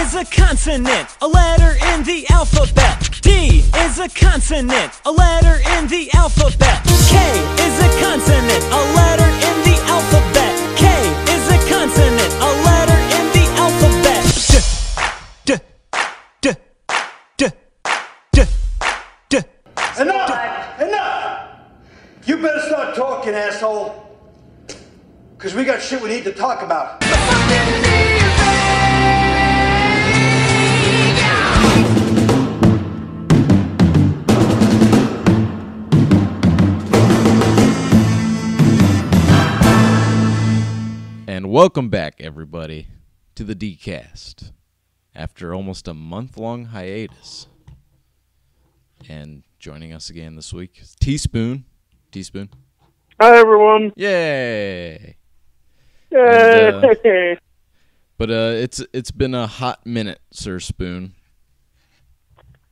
is a consonant, a letter in the alphabet. D is a consonant, a letter in the alphabet. K is a consonant, a letter in the alphabet. K is a consonant, a letter in the alphabet. D, d, d, d, d, d. Enough! Enough! You better start talking, asshole. Because we got shit we need to talk about. And welcome back, everybody, to the DKast. After almost a month-long hiatus. And joining us again this week is Teaspoon. Teaspoon. Hi, everyone. Yay! Yay! But it's been a hot minute, Sir Spoon.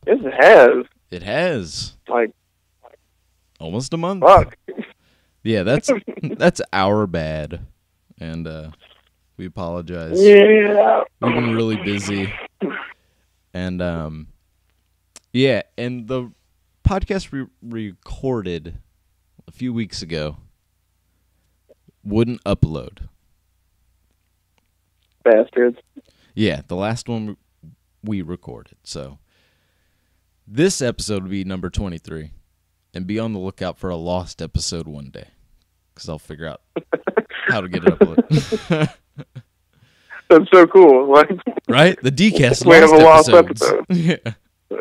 It has. It has. Like, almost a month. fuck. Yeah, that's our bad. And we apologize. Yeah. We've been really busy. And yeah, and the podcast we recorded a few weeks ago wouldn't upload. Bastards. Yeah, the last one we recorded. So this episode will be number 23. And be on the lookout for a lost episode one day. Because I'll figure out how to get it uploaded. That's so cool. Like, right? The DKast we have a lost episodes. episode. Yeah.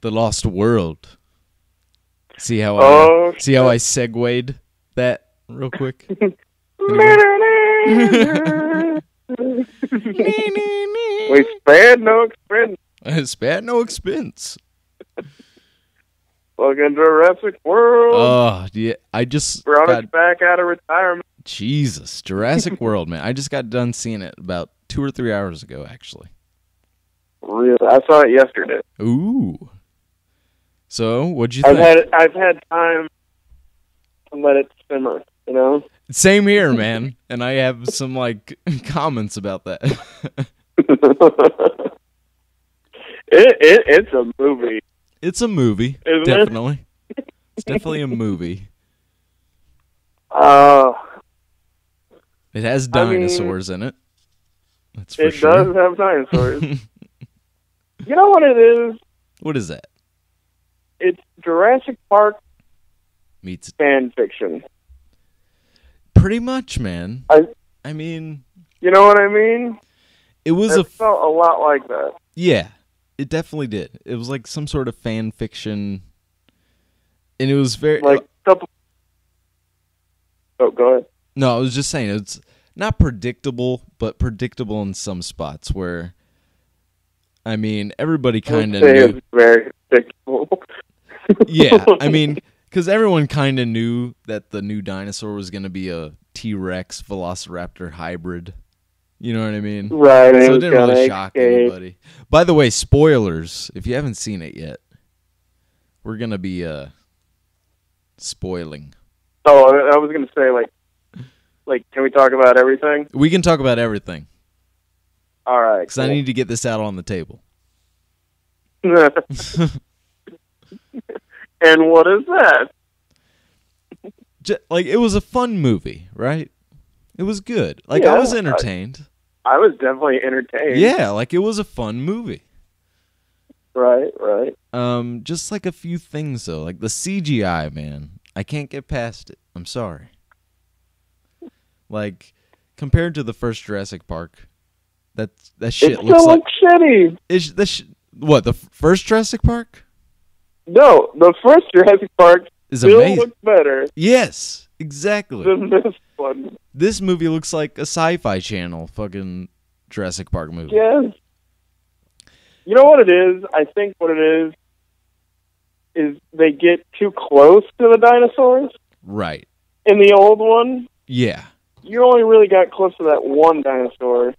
The Lost World. See how Oh, I segued that real quick? We spared no expense. Spared no expense. Fucking Jurassic World. Oh, yeah. I just Brought us got, back out of retirement. Jesus, Jurassic World, man. I just got done seeing it about 2 or 3 hours ago, actually. Really? I saw it yesterday. Ooh. So, what'd you think? I've had time to let it simmer, you know? Same here, man. And I have some, like, comments about that. It's a movie. It's a movie, Isn't definitely. It's definitely a movie. It has dinosaurs in it. That's for sure. It does have dinosaurs. You know what it is? What is that? It's Jurassic Park Meets fan fiction. pretty much, man. I mean, You know what I mean? it was It felt a lot like that. yeah, it definitely did. It was like some sort of fan fiction, and it was very Like couple. Oh, go ahead. No, I was just saying it's not predictable, but predictable in some spots where, I mean, everybody kind of knew. It's very predictable. Yeah, I mean, because everyone kind of knew that the new dinosaur was going to be a T-Rex Velociraptor hybrid. You know what I mean? Right. So it didn't really shock anybody. By the way, spoilers. If you haven't seen it yet, we're going to be spoiling. Oh, I was gonna say like, can we talk about everything? We can talk about everything. All right. Because I need to get this out on the table. And what is that? Like, it was a fun movie, right? It was good. Like, Yeah, I was entertained. I was definitely entertained. Yeah, like, it was a fun movie. Right. Just like a few things, though. Like, the CGI, man. I can't get past it. I'm sorry. Like, compared to the first Jurassic Park, that shit It looks still like... looks shitty. What, the first Jurassic Park? No, the first Jurassic Park Is still amazing. looks better Yes, exactly. than this one. This movie looks like a Sci-Fi Channel fucking Jurassic Park movie. Yes. You know what it is? I think what it is they get too close to the dinosaurs. Right. In the old one, Yeah. you only really got close to that one dinosaur.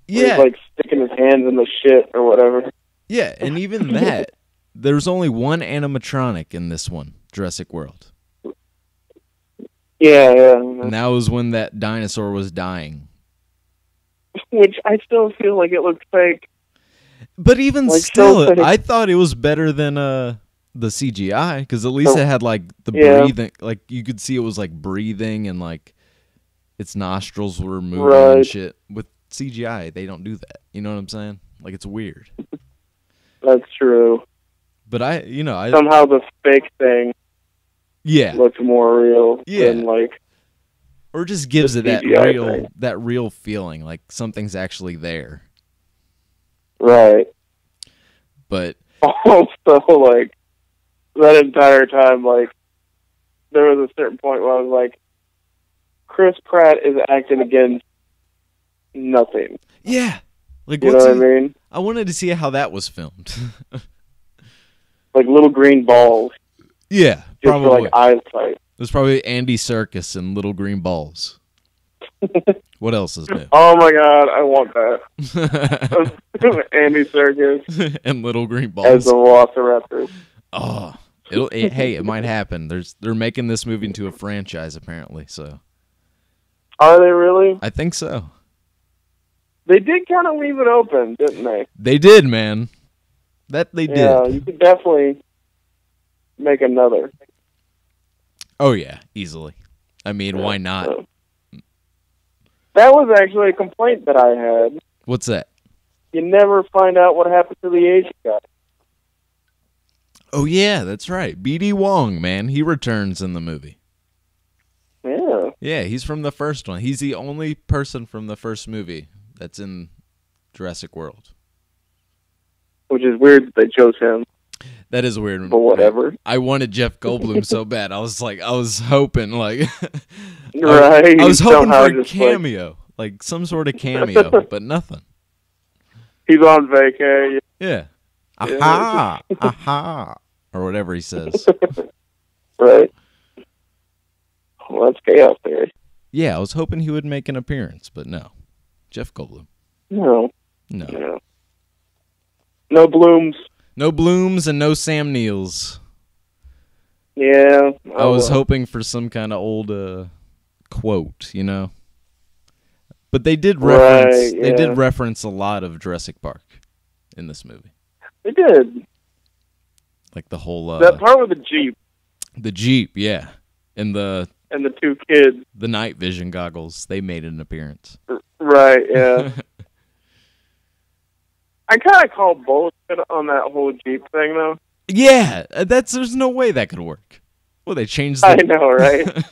Yeah. He's like sticking his hands in the shit or whatever. Yeah, and even that, there's only one animatronic in this one, Jurassic World. Yeah. And that was when that dinosaur was dying. which I still feel like it looks fake. But even Like, still, so fake. I thought it was better than the CGI, because at least it had like the Yeah. breathing, like you could see it was like breathing and like its nostrils were moving Right. and shit. With CGI, they don't do that. You know what I'm saying? Like, it's weird. That's true. But I Somehow the fake thing yeah, looks more real Yeah. than like. or just gives the it that CGI thing. real feeling, like something's actually there. Right. But Also, like, that entire time, like, there was a certain point where I was like, Chris Pratt is acting against nothing. yeah, like You know what's what I mean? I wanted to see how that was filmed. Like little green balls, Yeah, just probably. for like eyes tight. It was probably Andy Serkis and Little Green Balls. What else is new? Oh my god, I want that. Andy Serkis And Little Green as Balls. the Velociraptor. Oh, hey, it might happen. They're making this movie into a franchise apparently, so Are they really? I think so. They did kind of leave it open, didn't they? They did, man. That they Yeah, did. you could definitely make another. Oh yeah, easily. I mean, why not? So. That was actually a complaint that I had. What's that? You never find out what happened to the Asian guy. Oh yeah, that's right. BD Wong, man, he returns in the movie. Yeah. Yeah, he's from the first one. He's the only person from the first movie that's in Jurassic World. Which is weird that they chose him, That is weird. but whatever. I wanted Jeff Goldblum so bad. I was hoping, like, Right. I was hoping Somehow for a just, cameo, like some sort of cameo, but nothing. He's on vacay. Yeah. Aha, aha, or whatever he says. Right. Well, that's chaos theory. Yeah, I was hoping he would make an appearance, but no. Jeff Goldblum. No. No. No. No blooms. No Blooms and no Sam Neils. Yeah. I was hoping for some kind of old quote, you know. But they did reference Right, they yeah. did reference a lot of Jurassic Park in this movie. They did. Like the whole That part with the Jeep the Jeep, yeah. And the and the two kids. night vision goggles, they made an appearance. Right, yeah. I kind of call bullshit on that whole Jeep thing, though. Yeah, there's no way that could work. Well, they changed I know, right?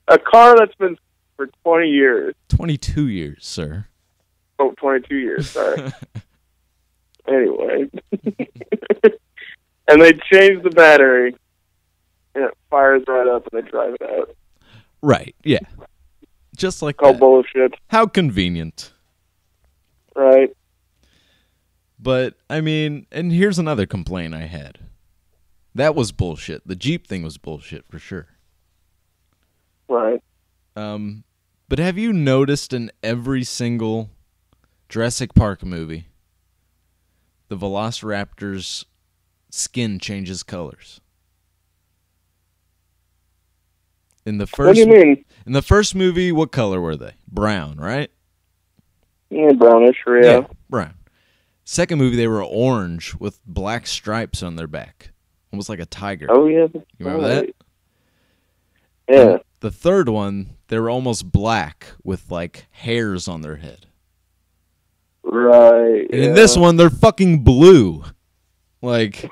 A car that's been for 20 years. 22 years, sir. Oh, 22 years, sorry. Anyway. And they change the battery, and it fires right up, and they drive it out. Right, yeah. Just like Call that. bullshit, How convenient. right? But, I mean, and here's another complaint I had. That was bullshit. The Jeep thing was bullshit, for sure. Right. But have you noticed in every single Jurassic Park movie, the Velociraptor's skin changes colors? In the first, What do you mean? In the first movie, what color were they? Brown, right? Yeah, brownish, yeah. brown. Second movie, they were orange with black stripes on their back, almost like a tiger. Oh, yeah. You remember that? Yeah. And the third one, they were almost black with like hairs on their head. Right. And in this one, they're fucking blue. Like,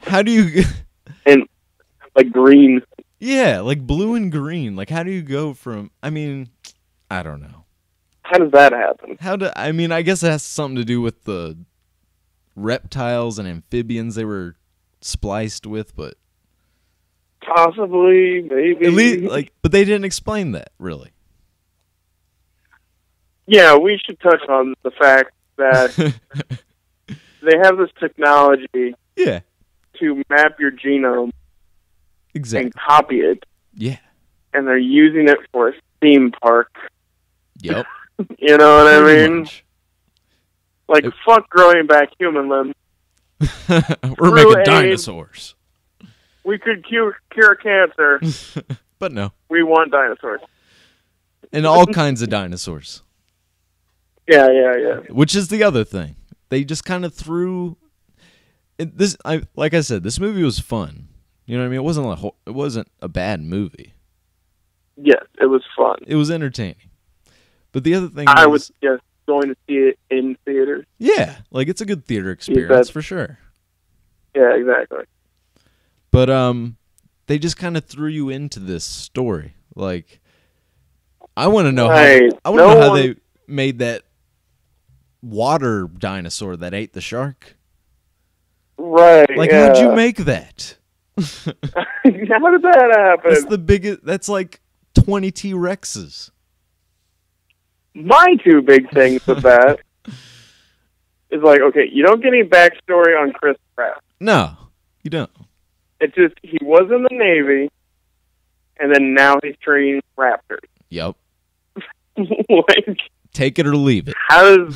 how do you? And like green. Yeah, like blue and green. Like, how do you go from? I mean, I don't know. How does that happen? I mean, I guess it has something to do with the reptiles and amphibians they were spliced with, but Possibly, maybe. at least, like, but they didn't explain that really. Yeah, we should touch on the fact that they have this technology Yeah, to map your genome exactly. and copy it, Yeah. and they're using it for a theme park. Yep. You know what I Pretty mean? much. Like, fuck growing back human limbs. We're True making aid. dinosaurs. We could cure cancer. But no. We want dinosaurs. And all kinds of dinosaurs. Yeah. Which is the other thing. They just kind of threw this. Like I said, this movie was fun. You know what I mean? It wasn't a bad movie. Yes, it was fun. It was entertaining. But the other thing I was going to see it in theaters. Yeah, like it's a good theater experience for sure. Yeah, exactly. But they just kind of threw you into this story. Like, I want to know how they made that water dinosaur that ate the shark. Right. Like, how'd you make that? How did that happen? That's the biggest. That's like 20 T-Rexes. My two big things with that is like, okay, you don't get any backstory on Chris Pratt. No, you don't. It's just he was in the Navy, and then now he's training raptors. Yep. Like, take it or leave it. How does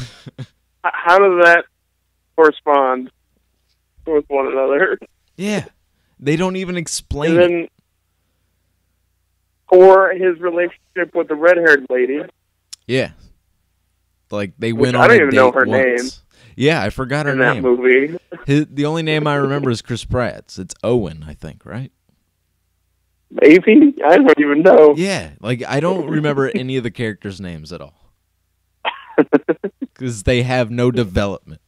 that correspond with one another? Yeah, they don't even explain and then, it. Or his relationship with the red-haired lady. Yeah, like they went on. I don't a even date know her once. name. Yeah, I forgot her in name. that movie. The only name I remember is Chris Pratt's. It's Owen, I think, right? Maybe? I don't even know. Yeah, like I don't remember any of the characters' names at all. Because they have no development.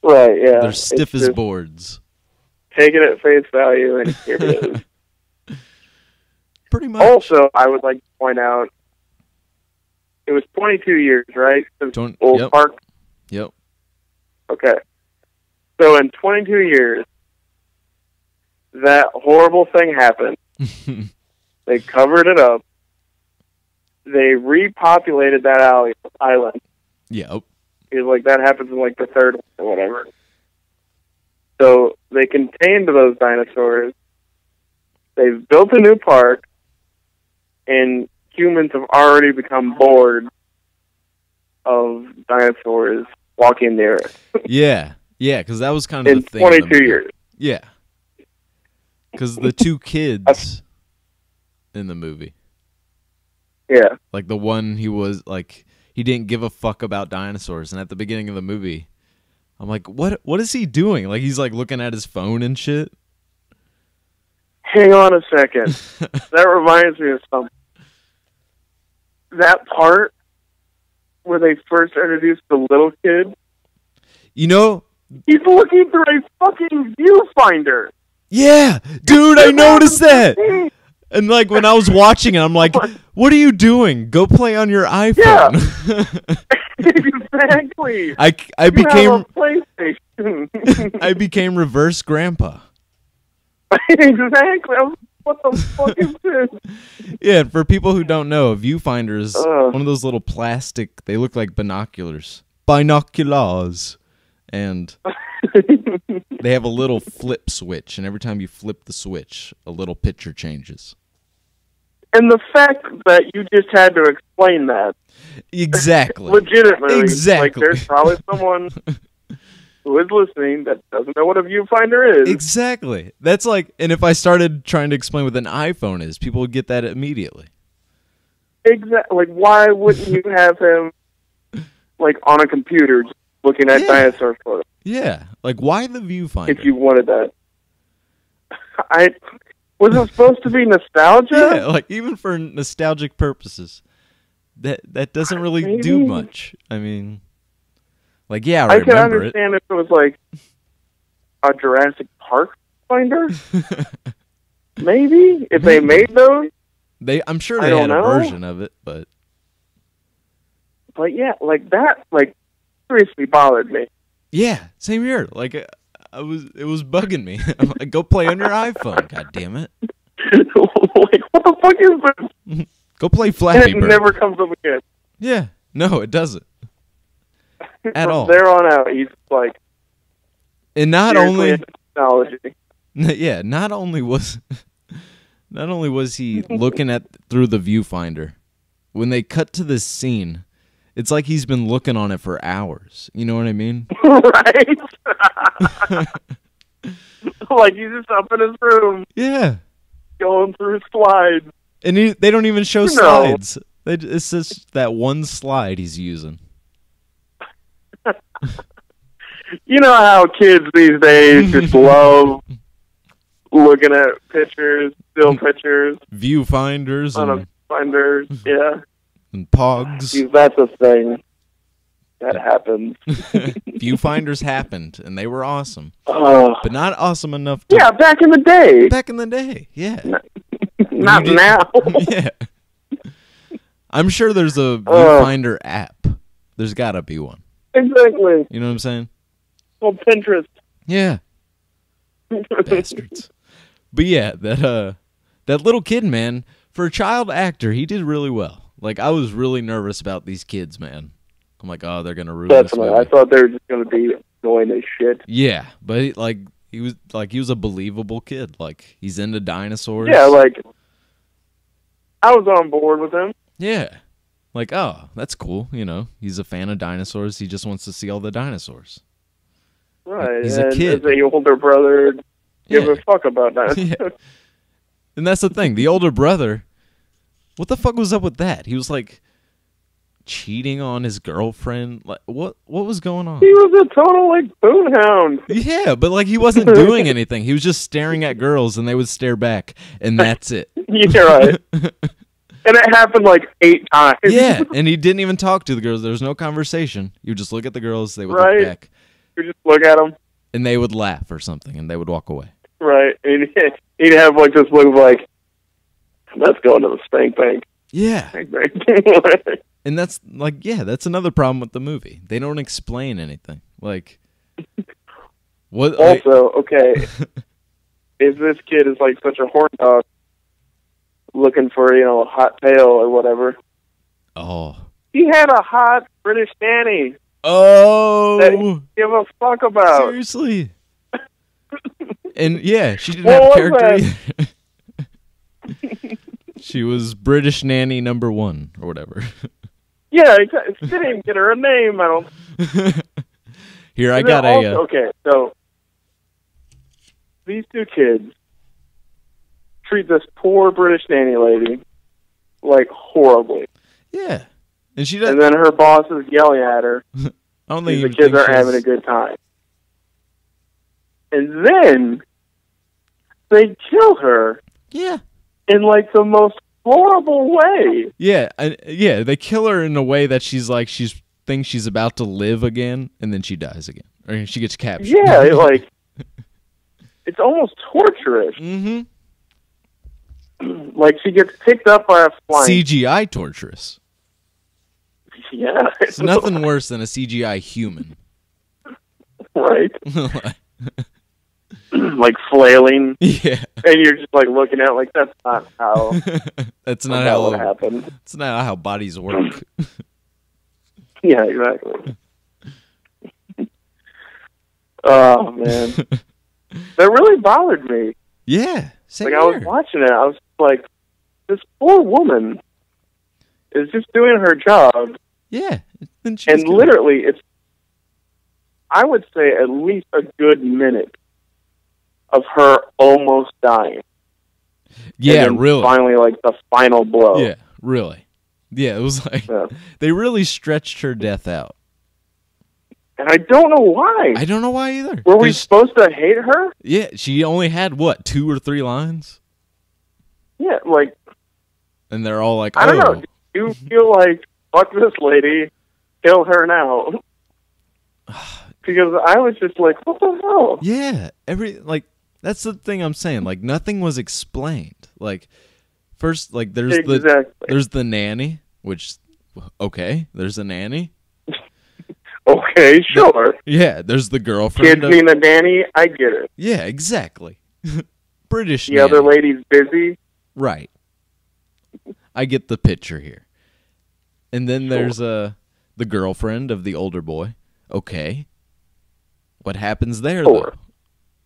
Right, yeah. They're stiff as boards. Take it at face value, and here it is. Pretty much. Also, I would like to point out, it was 22 years, right? Since Old Park? Yep. Okay. So in 22 years, that horrible thing happened. They covered it up. They repopulated that island. Yep. Because, like, that happens in, like, the third one or whatever. So they contained those dinosaurs. They've built a new park. And humans have already become bored of dinosaurs walking the earth. Yeah, because that was kind of in the thing. 22 years. Yeah. Because the two kids in the movie. Yeah. Like the one he didn't give a fuck about dinosaurs. And at the beginning of the movie, I'm like, what is he doing? Like he's like looking at his phone and shit. Hang on a second. That reminds me of something. That part where they first introduced the little kid. You know, he's looking through a fucking viewfinder. Yeah, dude, I noticed that. And like when I was watching it, I'm like, what are you doing? Go play on your iPhone. Yeah. Exactly. I became PlayStation. I became reverse grandpa. Exactly. What the fuck is this? Yeah, for people who don't know, a viewfinder is one of those little plastic, they look like binoculars. Binoculars. And they have a little flip switch, and every time you flip the switch, a little picture changes. And the fact that you just had to explain that. Exactly. Legitimately. Exactly. Like, there's probably someone who is listening that doesn't know what a viewfinder is. Exactly. That's like, and if I started trying to explain what an iPhone is, people would get that immediately. Exactly. Like, why wouldn't you have him, like, on a computer just looking at dinosaur photos? Yeah. Like, why the viewfinder? If you wanted that. Was it supposed to be nostalgia? Yeah, like, even for nostalgic purposes. That doesn't really do much. I mean, like, yeah, I can understand if it was like a Jurassic Park finder. Maybe if they made those. I'm sure they had a version of it, but yeah, like that, like seriously bothered me. Yeah, same here. Like it was bugging me. I'm like, go play on your iPhone. God damn it! Like, what the fuck is this? Go play Flappy Bird. Bird. It never comes up again. Yeah, no, it doesn't. At all. From there on out, he's like, and not only technology. Yeah, not only was he looking through the viewfinder, when they cut to this scene, it's like he's been looking on it for hours. You know what I mean? Right. Like he's just up in his room. Yeah. Going through slides. And they don't even show slides. It's just that one slide he's using. You know how kids these days just love looking at pictures, still pictures, Viewfinders on a finder. Yeah, and Pogs. See, that's a thing that happens. Viewfinders happened, and they were awesome, Oh, but not awesome enough. To, yeah, back in the day. back in the day, yeah, Not now. yeah. I'm sure there's a Viewfinder app. There's got to be one. Exactly. You know what I'm saying? Well, Pinterest. Yeah. Bastards. But yeah, that little kid, man, for a child actor, he did really well. Like, I was really nervous about these kids, man. I'm like, oh, they're gonna ruin this Definitely. movie. I thought they were just gonna be annoying as shit. Yeah, but he was a believable kid. Like, he's into dinosaurs. Yeah, like I was on board with him. Yeah. Like, oh, that's cool. You know, he's a fan of dinosaurs. He just wants to see all the dinosaurs. Right. He's and a kid. as a older brother, give Yeah. a fuck about that. Yeah. And that's the thing. The older brother, what the fuck was up with that? He was like cheating on his girlfriend. Like, what was going on? He was a total like boonhound. Yeah, but like he wasn't doing anything. He was just staring at girls, and they would stare back, and that's it. Yeah, right. And it happened like 8 times. Yeah, and he didn't even talk to the girls. There was no conversation. You would just look at the girls, they would Right. look back, You just look at him. and they would laugh or something, and they would walk away. Right. And he'd have like this look like, let's go to the spank bank. Yeah, Spank bank. and that's like, yeah, that's another problem with the movie. They don't explain anything. Like, what? Also, okay, if this kid is like such a horn dog looking for, a hot tail or whatever, oh, he had a hot British nanny that he oh, didn't give a fuck about. seriously. And yeah, she didn't What have was character either. She was British nanny number 1 or whatever. Yeah, exactly. She didn't even get her a name. I don't. Here, I And got then a. also, okay, so these 2 kids treat this poor British nanny lady like horribly, Yeah, and she does. and then her boss is yelling at her. I don't The think kids are having a good time, and then they kill her Yeah, in like the most horrible way. yeah, yeah. They kill her in a way that she's thinks she's about to live again, and then she dies again, or she gets captured. Yeah, it's almost torturous. Mm-hmm. Like she gets picked up by a flying. CGI torturous. Yeah, It's nothing worse than a CGI human. right. Like flailing, Yeah, and you're just like looking at it like that's not how that's not that how would happen. That's not how bodies work. Yeah, exactly. Oh man, that really bothered me. Yeah, same Like I was here. watching it, I was like, this poor woman is just doing her job, Yeah, then she was and killed. literally, I would say at least a good minute of her almost dying. Yeah, and then really. Finally, like the final blow. Yeah, really. Yeah, it was like Yeah. they really stretched her death out. And I don't know why. I don't know why either. Were we 'Cause- supposed to hate her? Yeah, she only had what, 2 or 3 lines, Yeah, like, and they're all like, I don't "Oh, know. Do you feel like, fuck this lady, kill her now? Because I was just like, what the hell? yeah." That's the thing I'm saying. Like nothing was explained. Like first, like there's Exactly. the nanny, which okay, there's a nanny. Okay, sure. Yeah, there's the girlfriend. Kids being a nanny, I get it. Yeah, exactly. British The nanny. other lady's busy. Right. I get the picture here. And then there's the girlfriend of the older boy. Okay. What happens there, Whore.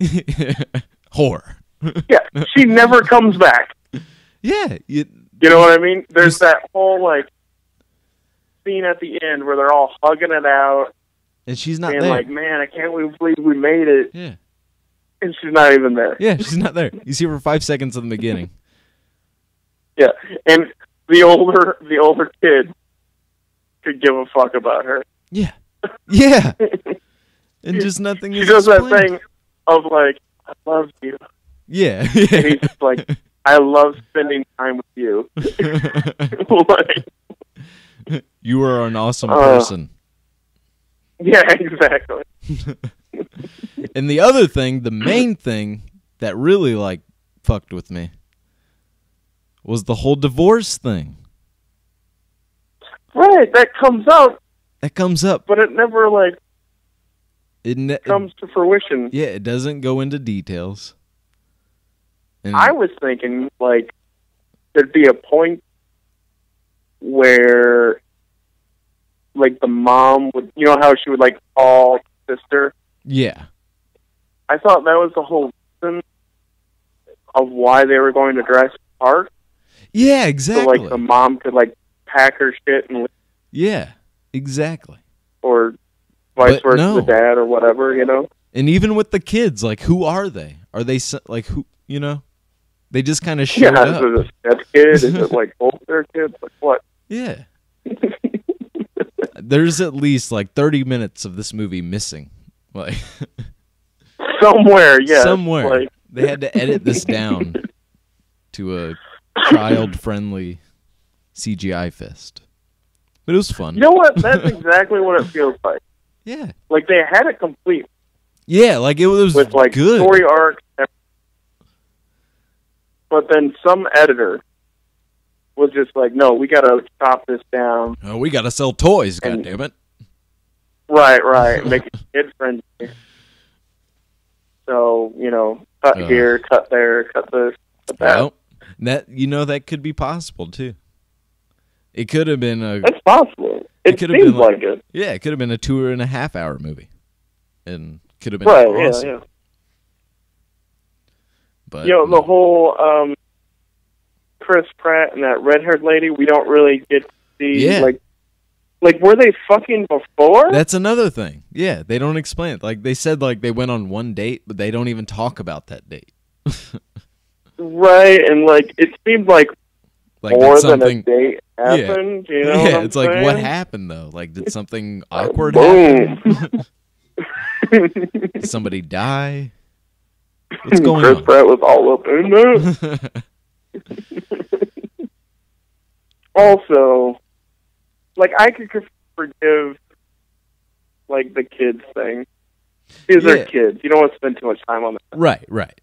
though? Whore. Yeah, she never comes back. Yeah. You know what I mean? There's that whole, like, scene at the end where they're all hugging it out, And she's not saying, there. like, man, I can't believe we made it. Yeah. And she's not even there. Yeah, she's not there. You see her for 5 seconds in the beginning. Yeah, and the older kid could give a fuck about her. Yeah. Yeah. And just nothing is She does explained. that thing of like, I love you. Yeah. And he's just like, I love spending time with you. Like, You are an awesome person. yeah, exactly. And the other thing, the main thing that really like fucked with me was the whole divorce thing. Right, that comes out, That comes up. but it never like It comes to fruition. yeah, it doesn't go into details. And I was thinking like there'd be a point where like the mom would, you know how she would like call sister. yeah. I thought that was the whole reason of why they were going to Jurassic Park. Yeah, So exactly. like the mom could like pack her shit and Yeah, exactly. or vice But versa no. the dad or whatever, you know. And even with the kids, like, who are they? Are they like who? You know, they just kind of showed Yeah, up. is it a step-kid? Is it like both their kids? Like what? Yeah. There's at least like 30 minutes of this movie missing. Like Somewhere, yeah. somewhere Like, they had to edit this down to a child-friendly CGI fest. But it was fun. you know what? That's exactly what it feels like. Yeah. Like they had it complete Yeah, like it was with like good. story arcs, but then some editor was just like, "No, we got to chop this down." Oh, we got to sell toys, And- goddammit. Right. Make it kid friendly. So cut here, cut there, cut this, cut that. Well, that could be possible too. It could have been a It's possible. It could have seems been like it. yeah, it could have been a 2.5 hour movie, and could have been Right? awesome. Yeah. But The whole Chris Pratt and that red-haired lady, we don't really get to see. Yeah. Like were they fucking before? that's another thing. Yeah, they don't explain it. Like they said, like they went on one date, but they don't even talk about that date. Right, and like it seemed like Like more did than a something. date happened. You know? Yeah, what I'm it's like saying? what happened though? Like did something awkward happen? Boom. Did somebody die? What's going Chris on? Pratt was all up in that. Also, like I could forgive like the kids thing. These Yeah. are kids. You don't want to spend too much time on that. Right.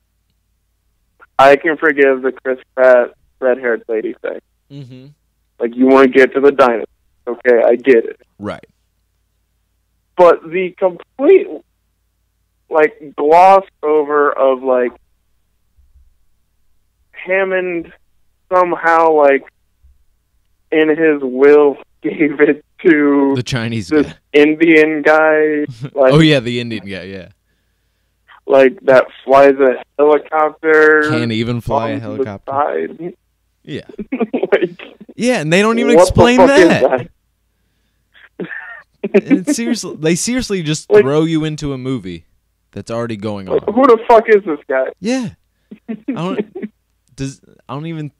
I can forgive the Chris Pratt red-haired lady thing. Mm-hmm. Like you want to get to the dinosaur. Okay, I get it. Right. But the complete like gloss over of like Hammond somehow like in his will gave it to The Chinese this guy. Indian guy like Oh yeah, the Indian guy. Yeah. like that flies a helicopter. Can't even fly a on the helicopter. side. Yeah. Like, Yeah, and they don't even what explain the fuck is that. And they seriously just Like- throw you into a movie that's already going Like, on. who the fuck is this guy? Yeah. I don't even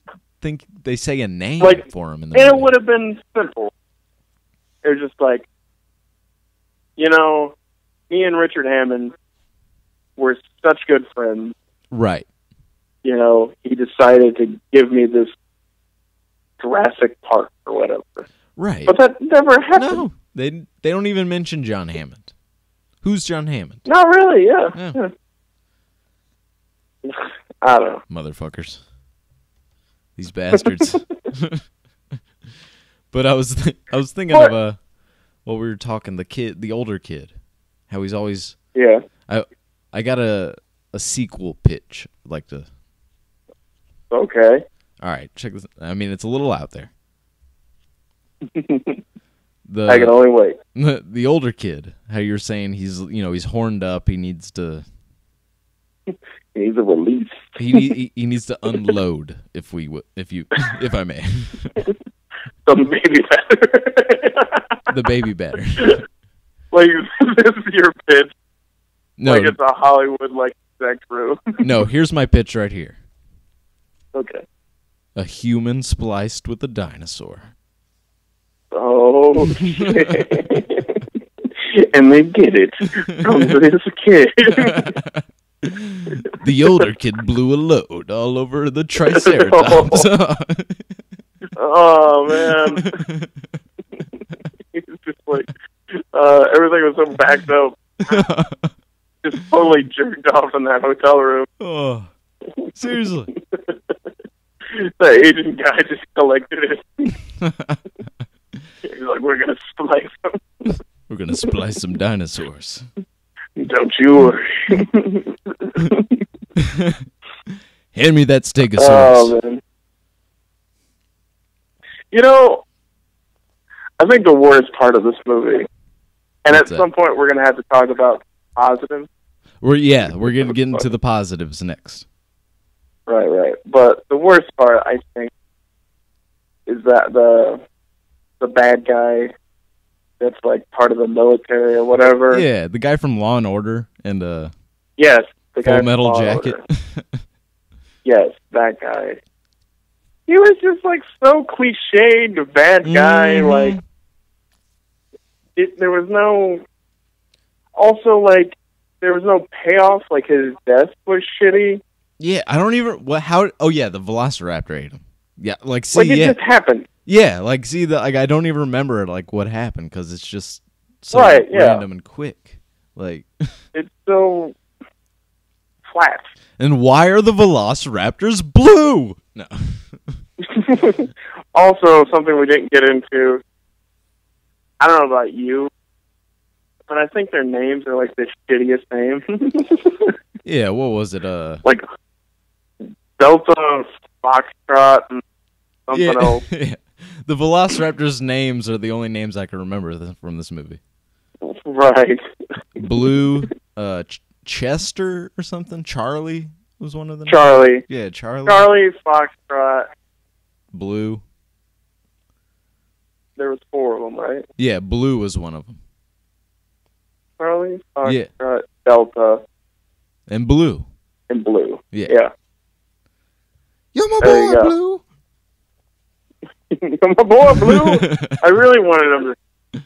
think they say a name Like, for him in the And it movie. would have been simple. It was just like, me and Richard Hammond were such good friends. Right. He decided to give me this Jurassic Park or whatever. Right. But that never happened. No. They don't even mention John Hammond. Who's John Hammond? Not really, yeah. Yeah. I don't know. Motherfuckers. These bastards. But I was thinking What? of what we were talking, the older kid, how he's always. Yeah. I got a sequel pitch. I'd like to. Okay. All right, check this. I mean, it's a little out there. I can only wait. The older kid, how you're saying he's horned up. He needs to. He's a release. He needs to unload. If I may, Some baby better. the baby better. Like, this is your pitch. No, Like it's a Hollywood, like, sex room. no. Here's my pitch right here. Okay. A human spliced with a dinosaur. Oh, shit. And they get it from this kid. The older kid blew a load all over the Triceratops. Oh, man. It's just like, everything was so backed up. Just totally jerked off in that hotel room. Oh, seriously. The Asian guy just collected it. He's like, we're going to splice them. We're going to splice some dinosaurs. Don't you worry. Hand me that stegosaurus. Oh, man. You know, I think the worst part of this movie, and What's at that? some point we're going to have to talk about positives. We're going to get into the positives next. Right. But the worst part, I think, is that the bad guy that's like part of the military or whatever. Yeah, the guy from Law and Order and Yes, the guy Full from Metal Law and Jacket. Order. Yes, that guy. He was just like so cliched, bad guy. Mhm. Like, there was no. Also, like, there was no payoff. Like, his death was shitty. Yeah, I don't even how. Oh yeah, the Velociraptor ate him. Yeah, like see, Like, it yeah, just happened. yeah, like see the like I don't even remember like what happened because it's just so Right, yeah. random and quick. Like, It's so flat. and why are the Velociraptors blue? No. Also, something we didn't get into. I don't know about you, but I think their names are like the shittiest name. Yeah, what was it? Like Delta, Foxtrot, and something Yeah, else. yeah. The Velociraptors' names are the only names I can remember from this movie. Right. Blue, Chester or something. Charlie was one of them. Charlie. Yeah, Charlie. Charlie, Foxtrot. Blue. There was 4 of them, right? Yeah, Blue was one of them. Charlie, Yeah. Foxtrot, Delta, And Blue. and Blue. Yeah. Yeah. You're my There you boy, go. Blue. My boy, Blue. I really wanted him to.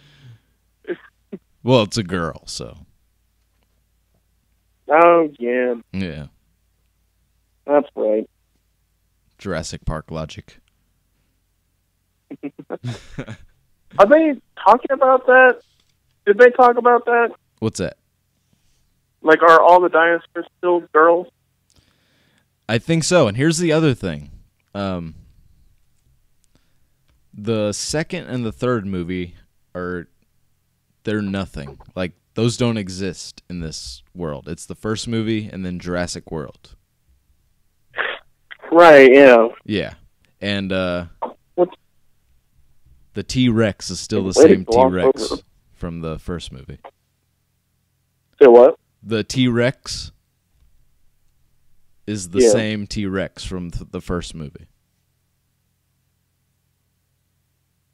Well, it's a girl, so Oh, yeah. yeah. That's right. Jurassic Park logic. Are they talking about that? Did they talk about that? What's that? Like, are all the dinosaurs still girls? I think so. And here's the other thing. The second and the third movie they're nothing. Like, those don't exist in this world. It's the first movie and then Jurassic World. Right, yeah. Yeah. And What's the T-Rex is still the Wait, same go on, T-Rex focus. from the first movie. Say what? The T-Rex is the Yeah. same T-Rex from the first movie.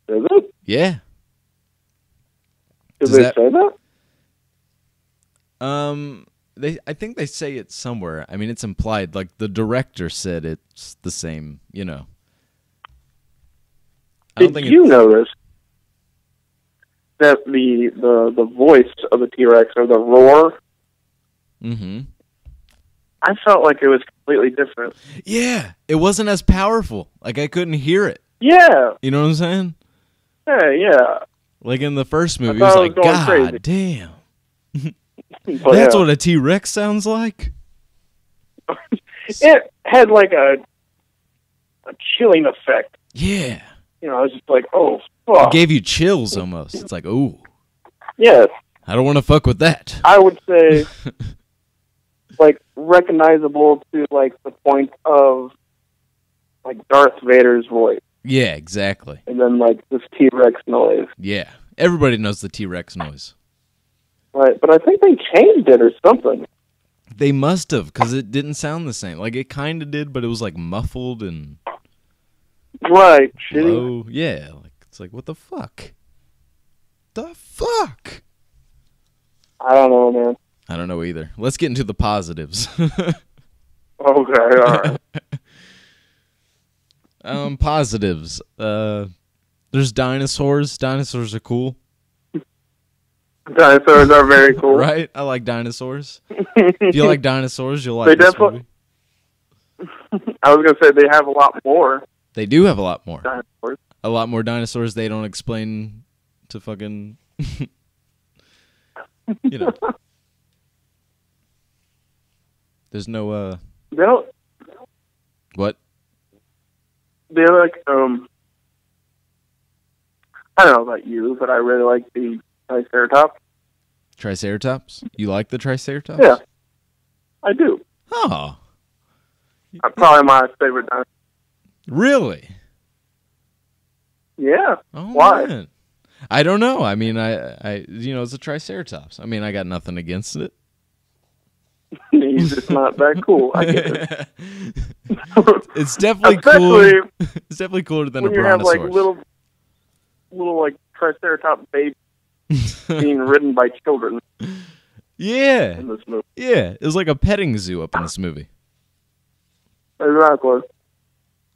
Is it? Yeah. Did Does they that- say that? I think they say it somewhere. I mean, it's implied. Like, the director said it's the same, you know. I don't Did think you notice that the voice of the T-Rex, or the roar, Mm-hmm. I felt like it was completely different. Yeah, it wasn't as powerful. Like, I couldn't hear it. Yeah, You know what I'm saying? yeah. Like, in the first movie, it thought was I like, was going God crazy." damn. But That's yeah. what a T-Rex sounds like? It had like a chilling effect. Yeah. You know, I was just like, oh, It fuck. gave you chills almost. It's like, ooh, Yes, I don't want to fuck with that. I would say, like, recognizable to, like, the point of, like, Darth Vader's voice. Yeah, exactly. And then, like, this T-Rex noise. Yeah. Everybody knows the T-Rex noise. Right, but I think they changed it or something. They must have, because it didn't sound the same. Like, it kind of did, but it was, like, muffled and Right, shitty. low. Yeah, like, it's like, what the fuck? The fuck? I don't know, man. I don't know either. Let's get into the positives. Okay, all right. Positives. There's dinosaurs. Dinosaurs are cool. Dinosaurs are very cool. Right? I like dinosaurs. If you like dinosaurs, you'll like this movie. I was going to say they have a lot more. They do have a lot more. Dinosaurs. A lot more dinosaurs they don't explain to fucking... you know. There's no, They don't... What? They're like, I don't know about you, but I really like the Triceratops. Triceratops? You like the Triceratops? Yeah, I do. Oh. Probably my favorite dinosaur. Really? Yeah. Oh, Why? Man. I don't know. I mean, I it's a Triceratops. I mean, I got nothing against it. He's just not that cool. I get it. It's definitely Especially cool. It's definitely cooler than a when you have brontosaurus. like little like Triceratops babies being ridden by children Yeah. in this movie. Yeah. It was like a petting zoo up in this movie, Exactly.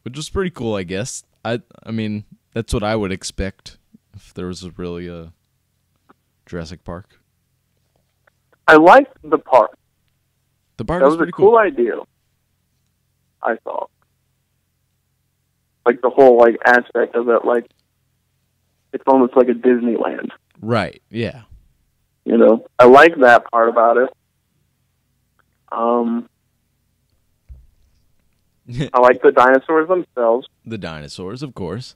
which was pretty cool, I guess. I mean, that's what I would expect if there was really a Jurassic Park. I liked the park. The park That was was a pretty cool idea. I thought, like the whole like aspect of it, like it's almost like a Disneyland. Right. Yeah. You know, I like that part about it. I like the dinosaurs themselves. The dinosaurs, of course.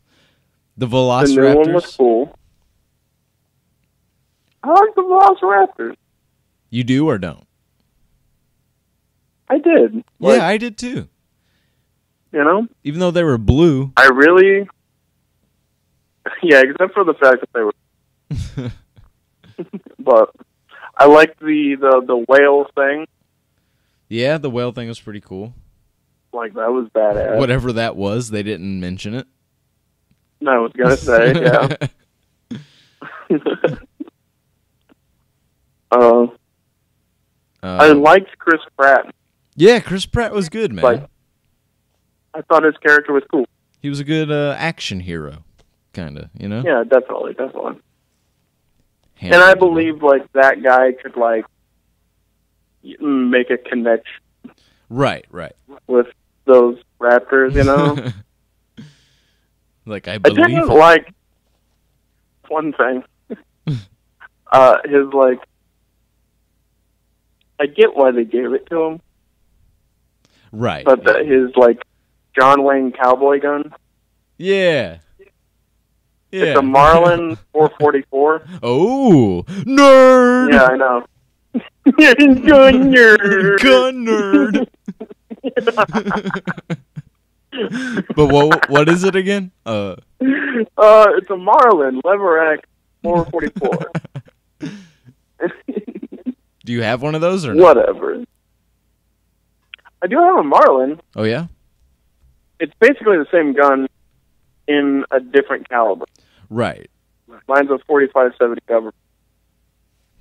The The new one was Velociraptors. cool. I like the Velociraptors. You do or don't? I did. Like, Yeah, I did too. you know, Even though they were blue. I really, yeah, except for the fact that they were. But I liked the whale thing. Yeah, the whale thing was pretty cool. Like that was badass. Whatever that was, they didn't mention it. No, I was gonna say, yeah. I liked Chris Pratt. Yeah, Chris Pratt was good, man. Like, I thought his character was cool. He was a good action hero, kind of, you know? Yeah, definitely. And I believe like that guy could like make a connection Right. with those raptors, you know. Like, I I believe didn't it. like one thing. His like, I get why they gave it to him, Right. but his like John Wayne cowboy gun. Yeah. It's a Marlin 444. Oh, nerd! Yeah, I know. Gun nerd. Gun nerd! But what is it again? It's a Marlin Leverack 444. Do you have one of those or not? Whatever. I do have a Marlin. Oh, yeah? It's basically the same gun in a different caliber. Right. Mine's a 45-70 cover.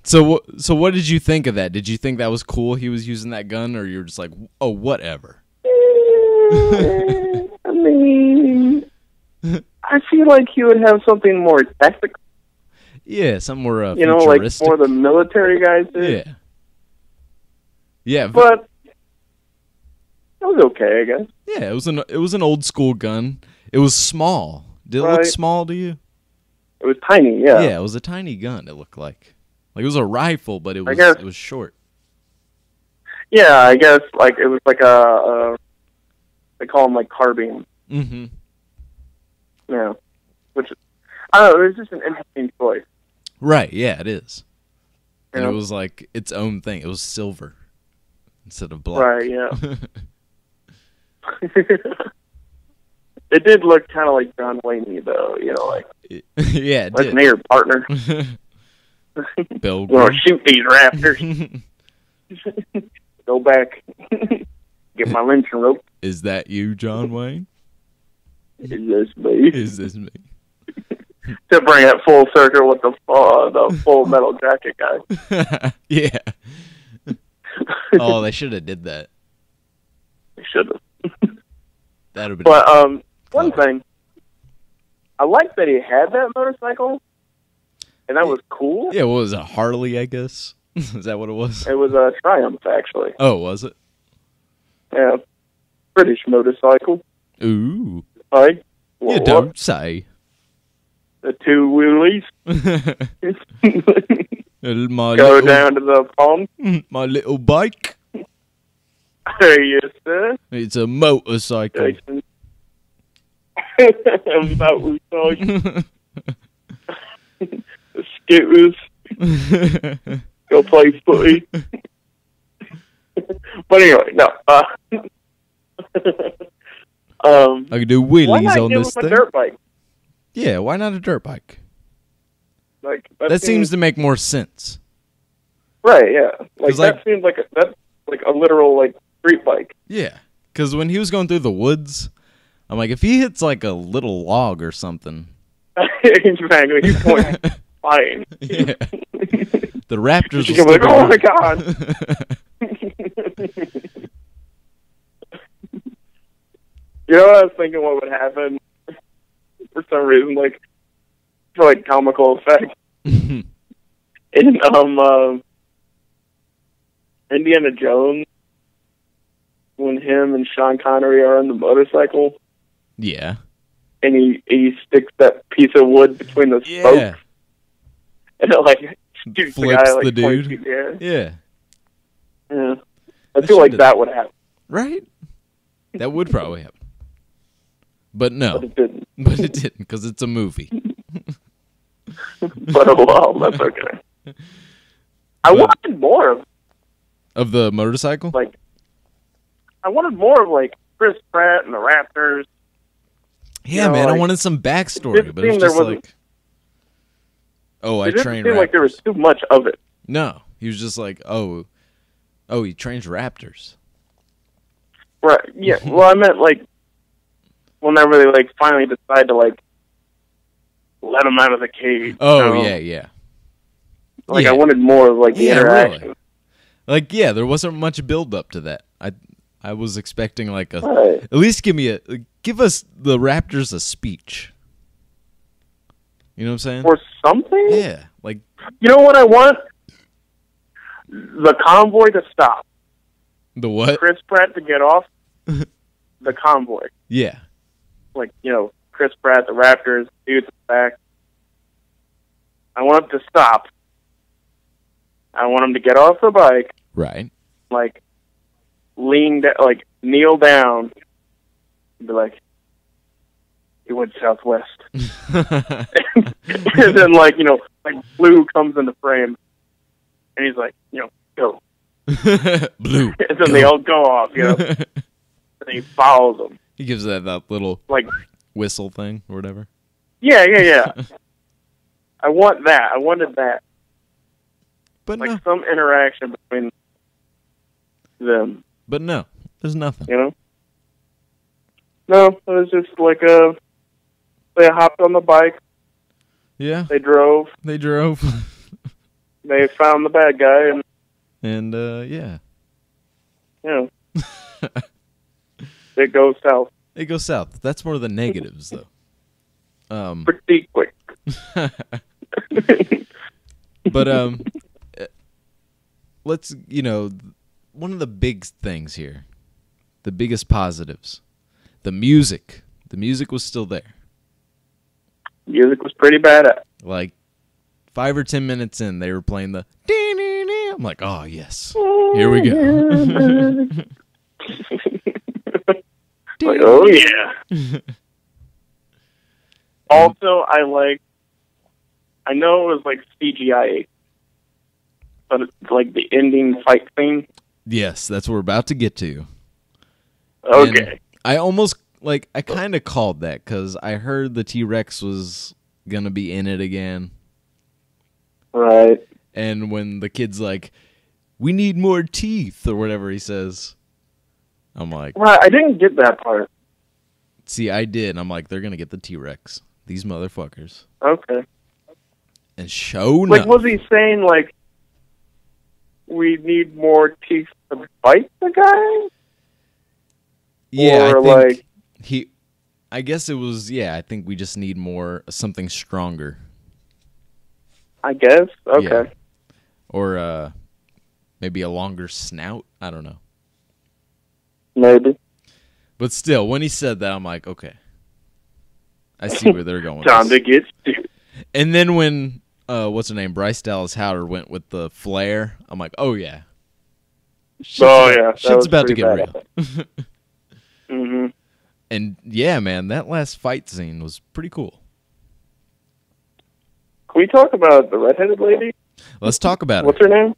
So what did you think of that? Did you think that was cool he was using that gun, or you're just like, oh, whatever? I mean, I feel like he would have something more tactical. Yeah, something more You know, like futuristic. more the military guys did. Yeah. Yeah, But it was okay, I guess. yeah, it was an old school gun. It was small. Did it look Right. small to you? It was tiny, yeah. Yeah, it was a tiny gun. It looked like it was a rifle, but it guess- was short. Yeah, I guess like it was like a they call them like carbine. Mm-hmm. Yeah, which I don't know. It was just an interesting choice. Right. Yeah, it is. And Yeah. it was like its own thing. It was silver instead of black. Right? Yeah. It did look kind of like John Wayne, though. You know, like Yeah, it listen did. here, partner. Bill We're gonna Green. shoot these raptors. Go back. Get my lynching rope. Is that you, John Wayne? Is this me? Is this me? To bring it full circle with the full metal jacket guy. Yeah. Oh, they should have did that. They should have. That'd have been. But one thing. I like that he had that motorcycle, and that was cool. Yeah, what was it, Harley, I guess? Is that what it was? It was a Triumph, actually. Oh, was it? Yeah. British motorcycle. Ooh. Like, You don't say. The two wheelies. My Go little, down to the pond. my little bike. Yes, sir. It's a motorcycle. Jason. Motorcycle. Scooters. Go play footy. But anyway, no. I could do Why wheelies not on give this him thing. a dirt bike? Yeah, why not a dirt bike? Like That seems to make more sense. right. Yeah, like 'Cause, that like- seems like that's like a literal like street bike. Yeah, because when he was going through the woods, I'm like, if he hits like a little log or something, Exactly. He's going flying. yeah, the Raptors will You're like, stick oh around. my god. You know what I was thinking? What would happen for some reason, like for like comical effect in Indiana Jones when him and Sean Connery are on the motorcycle Yeah, and he sticks that piece of wood between the spokes yeah, and it like shoots the Flips guy like the 20 dude. feet in the air. yeah. Yeah, I That feel like should've- that would happen, Right? That would probably happen. But no, but it didn't. but it didn't because it's a movie. But oh well, that's okay. I But- wanted more of Of the motorcycle? like I wanted more of like Chris Pratt and the Raptors. Yeah, you know, man, I like, wanted some backstory, didn't but it's seem there just wasn't- like, oh, I It didn't train seem like there was raptors. too much of it. No, he was just like, oh, he trains raptors. Right. Yeah. Well, I meant like whenever they like finally decide to like let him out of the cage. Oh, you know? yeah. Like yeah. I wanted more of like the Yeah, interaction. really. Like, yeah, there wasn't much build up to that. I was expecting like Right. at least give us the Raptors a speech. You know what I'm saying? Or something. Yeah, like You know what I want? The convoy to stop. the what? Chris Pratt to get off. The convoy. Yeah, Like, you know, Chris Pratt, the Raptors, dudes back. I want him to stop. I want him to get off the bike, right. like, like, kneel down, and be like, he went southwest. And then, like, you know, like, Blue comes into frame, and he's like, you know, go. Blue. And then they all go off, you know, and he follows them. He gives that little Like, whistle thing or whatever. yeah. I want that. I wanted that. But Like no, some interaction between them, there's nothing. you know? No, it was just like they hopped on the bike, Yeah, they drove, they drove, they found the bad guy, and, and yeah, you know, it goes south it goes south. That's more the negatives, though. pretty quick. But let's one of the big things here, the biggest positives, the music. The music was still there. Music was pretty bad. Like 5 or 10 minutes in, they were playing the. I'm like, oh yes, here we go. Like, oh yeah. Also, I know it was like CGI, but it's like the ending fight scene. Yes, that's what we're about to get to. Okay. And I almost I kind of called that because I heard the T-Rex was gonna be in it again. Right. And when the kid's like, we need more teeth, or whatever he says, I'm like, Right. I didn't get that part. see, I did. I'm like, they're going to get the T-Rex. These motherfuckers. Okay. And show Like, enough. was he saying, like, we need more teeth to bite the guy? Yeah, or, I think like- I guess it was, I think we just need something stronger. I guess. Okay. Yeah. Or maybe a longer snout. I don't know. Maybe. But still, when he said that, I'm like, okay. I see where they're going with Time this. to get stupid. And then when, what's her name, Bryce Dallas Howard went with the flare, I'm like, oh, yeah. Shit's about to get real. Mm-hmm. And, yeah, man, that last fight scene was pretty cool. Can we talk about the redheaded lady? Let's talk about What's her name?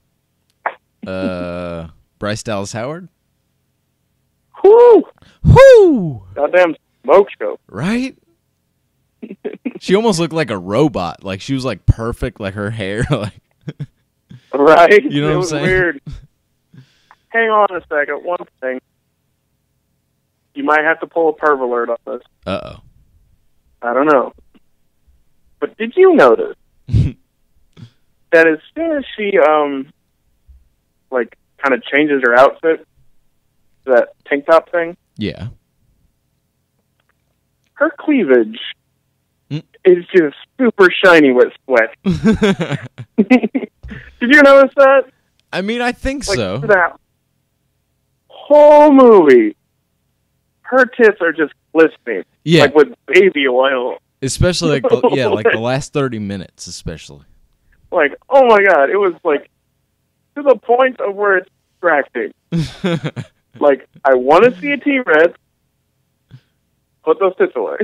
Bryce Dallas Howard. Whoo! Whoo! Goddamn smoke show. Right? She almost looked like a robot. Like, she was, like, perfect, like, her hair. Like, right? You know what I'm saying? It was weird. Hang on a second. One thing. You might have to pull a perv alert on this. Uh-oh. I don't know. But did you notice that as soon as she, like, kind of changes her outfit, that tank top thing, Yeah. her cleavage is just super shiny with sweat. Did you notice that? I mean, I think Like, so. that whole movie, her tits are just glistening. Yeah. Like with baby oil. Especially, like, like the last 30 minutes, especially. Like, oh my god, it was like to the point of where it's distracting. Like, I want to see a T-Rex. Put those tits away.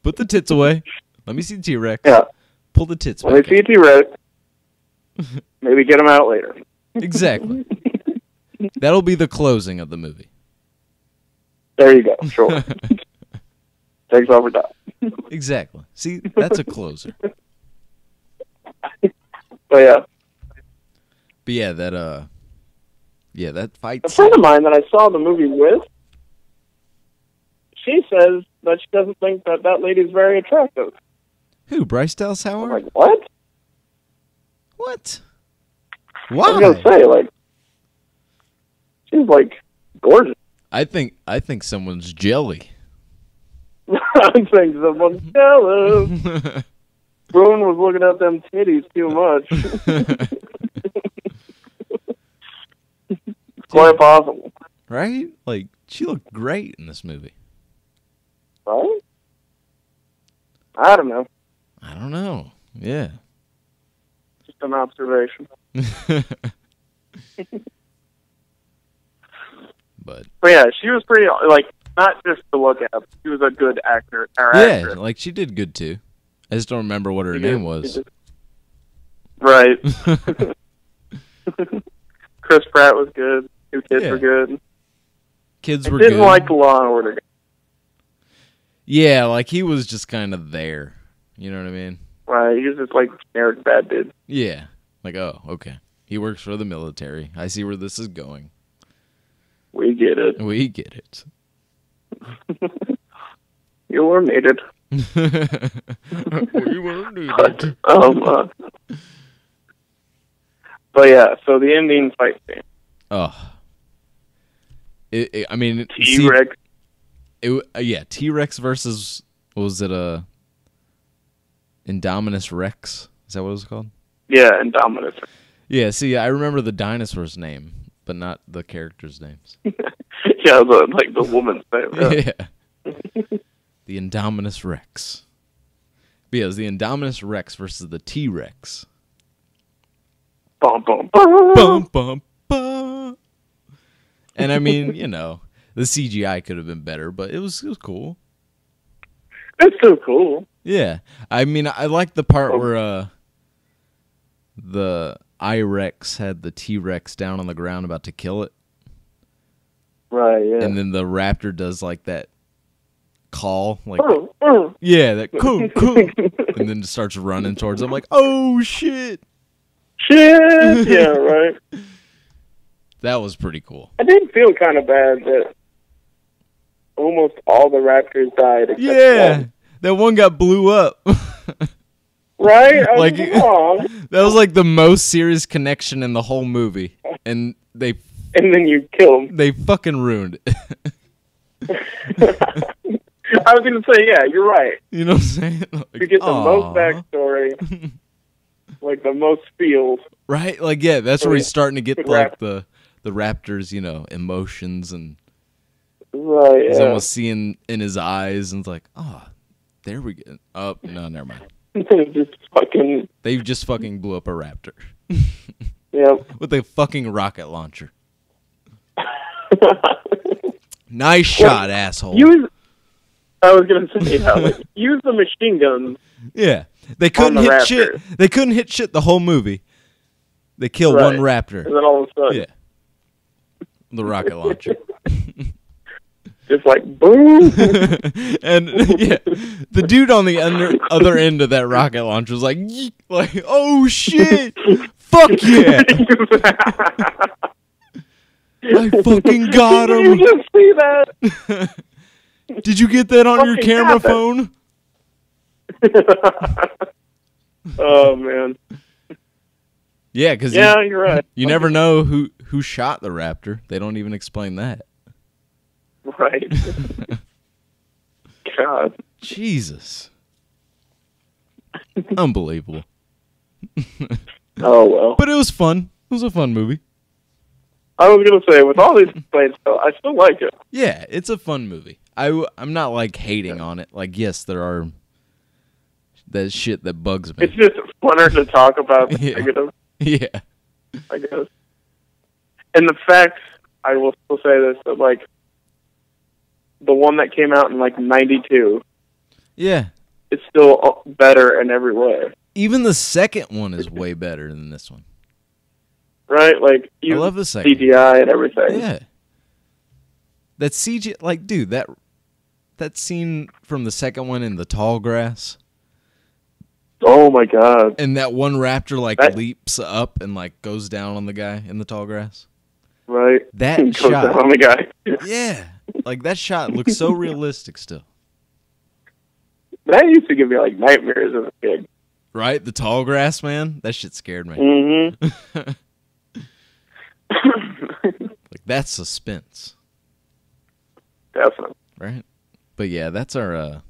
Put the tits away. Let me see the T-Rex. Yeah. Pull the tits When back. they see a T-Rex, maybe get them out later. Exactly. That'll be the closing of the movie. There you go. Sure. Takes over time. Exactly. See, that's a closer. But yeah. But yeah, that fight A friend of mine that I saw the movie with, she says that she doesn't think that lady's very attractive. Who, Bryce Dallas I'm Howard? like, what? What? I was Why? gonna say, like, she's like gorgeous. I think someone's jelly. I think someone's jealous. Bruin was looking at them titties too much. Quite possible. Right? Like, she looked great in this movie. Right? I don't know. I don't know. Yeah. Just an observation. But yeah, she was pretty, like, not just to look at, but she was a good actor. Or yeah, actress. like, she did good too. I just don't remember what her name was. Right. Chris Pratt was good. Two kids Yeah. were good. Kids I were didn't good. like Law and Order. Yeah, like, he was just kind of there. You know what I mean? Right, he was just like generic bad dude. Yeah. Like, oh, okay. He works for the military. I see where this is going. We get it. We get it. You were needed. We were needed. But yeah, so the ending fight scene. Oh. I mean, T-Rex. Yeah, T-Rex versus, what was it, Indominus Rex? Is that what it was called? Yeah, Indominus. Yeah, see, I remember the dinosaur's name, but not the characters' names. Yeah, like the woman's name. Yeah. The Indominus Rex. But yeah, it was the Indominus Rex versus the T-Rex. Bum, bum, bum. Bum, bum, bum. And I mean, you know, the CGI could have been better, but it was cool. It's so cool. Yeah. I mean, I like the part where the I-Rex had the T-Rex down on the ground about to kill it. Right, yeah. And then the raptor does like that call, like Mm. yeah, that coo coo, and then just starts running towards them like, oh shit. Shit! Yeah, right. That was pretty cool. I did feel kind of bad that almost all the raptors died. Except Yeah, one. that one got blew up. Right? I was Like, "Aw." that was like the most serious connection in the whole movie, and they And then you kill them. fucking ruined it. I was going to say, yeah, you're right. You know what I'm saying? Like, You get the most backstory, like the most feels. Right? Like, yeah, that's where he's starting to get like the raptor's, emotions, and right, he's yeah. almost seeing in his eyes, and it's like, oh, there we go. Oh, no, never mind. They've just fucking blew up a raptor. Yep. With a fucking rocket launcher. Nice shot, asshole. I was gonna say, use the machine guns. Yeah, they couldn't hit shit. They couldn't hit shit the whole movie. They killed one raptor, and then all of a sudden, yeah, the rocket launcher. Just like boom, and yeah, the dude on the other end of that rocket launcher was like, oh shit, fuck yeah. I fucking got him. Did you just see that? Did you get that on your camera phone? Oh, man. Yeah, because you're right. You never know who shot the raptor. They don't even explain that. Right. God. Jesus. Unbelievable. Oh, well. But it was fun. It was a fun movie. I was going to say, with all these complaints, I still like it. Yeah, it's a fun movie. I'm not, like, hating on it. Like, yes, there are that shit that bugs me. It's just funner to talk about the negative. Yeah. I guess. And the fact, I will still say this, that, like, the one that came out in, like, 92. Yeah. It's still better in every way. Even the second one is way better than this one. Right? Like, I love the second. CGI and everything. Yeah. That CGI, like, dude, that scene from the second one in the tall grass. Oh, my God. And that one raptor, like, leaps up and, like, goes down on the guy in the tall grass. Right. That goes shot. Down on the guy. Yeah. Like, that shot looks so realistic still. That used to give me, like, nightmares as a kid. Right? The tall grass, man? That shit scared me. Mm-hmm. Like, that's suspense. Definitely. Right? But yeah, that's our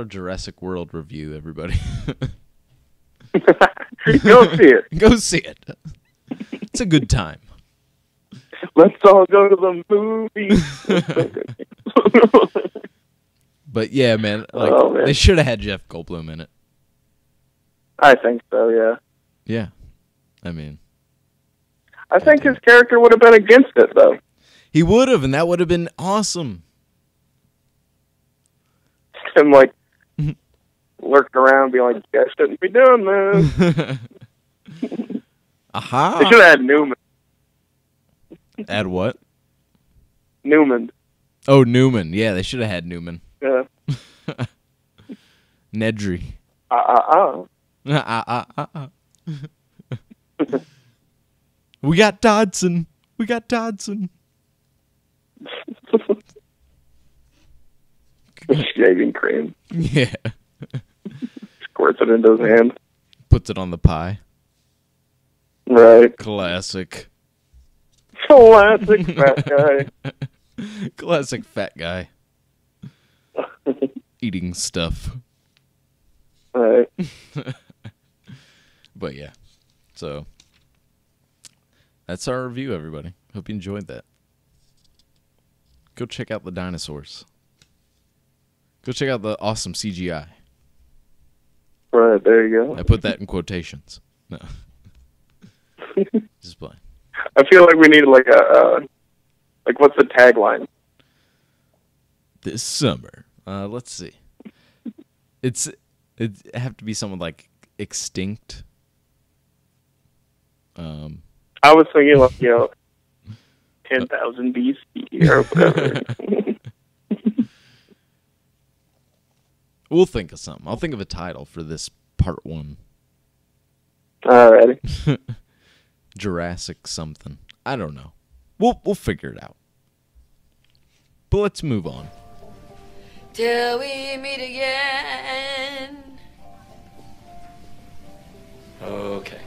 Jurassic World review, everybody. Go see it. Go see it. It's a good time. Let's all go to the movies. But yeah, man, like they should have had Jeff Goldblum in it. I think so, yeah. Yeah. I mean, I think his character would have been against it, though. He would have, and that would have been awesome. Him, like, lurking around, being like, you guys shouldn't be doing this. Aha. They should have had Newman. Add what? Newman. Oh, Newman. Yeah, they should have had Newman. Yeah. Nedry. We got Dodson. We got Dodson. Shaving cream. Yeah. Squirts it into his hand. Puts it on the pie. Right. Classic. Classic fat guy. Classic fat guy. Eating stuff. Right. But yeah. So that's our review, everybody. Hope you enjoyed that. Go check out the dinosaurs. Go check out the awesome CGI. Right, there you go. I put that in quotations. No. Just playing. I feel like we need like what's the tagline? This summer. Let's see. It have to be someone like extinct. I was thinking like 10,000 BC or whatever. We'll think of something. I'll think of a title for this part 1. Alrighty. Jurassic something. I don't know. We'll figure it out. But let's move on. Till we meet again. Okay.